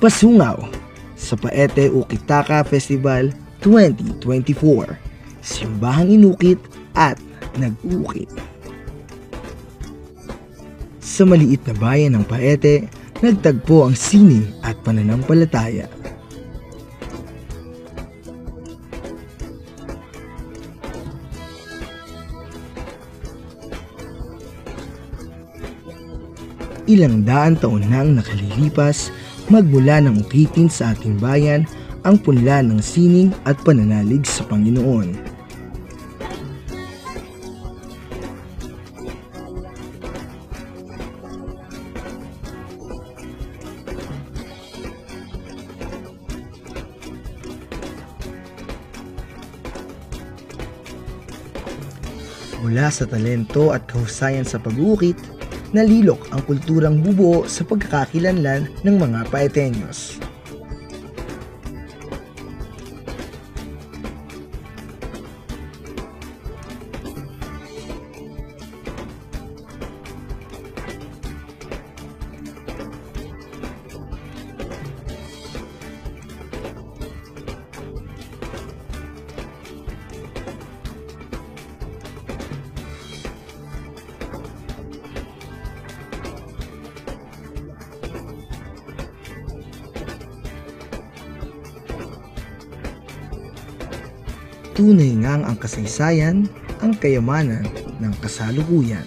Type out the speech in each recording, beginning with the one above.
Pasungaw sa Paete Ukitaka Festival 2024, Simbahang Inukit at Nag-ukit. Sa maliit na bayan ng Paete, nagtagpo ang sining at pananampalataya. Ilang daan taon nang nakalilipas magmula ng ukitin sa ating bayan ang punla ng sining at pananalig sa Panginoon. Mula sa talento at kahusayan sa pag-uukit, nalilok ang kulturang bubuo sa pagkakakilanlan ng mga Paeteños. Tunay ngang ang kasaysayan, ang kayamanan ng kasalukuyan.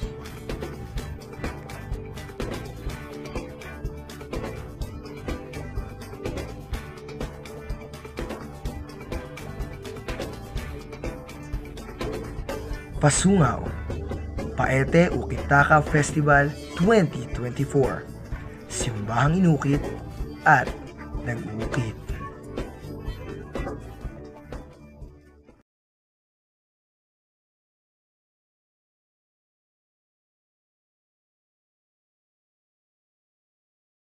Pasungaw, Paete Ukitaka Festival 2024, Simbahang Inukit at Nag-ukit.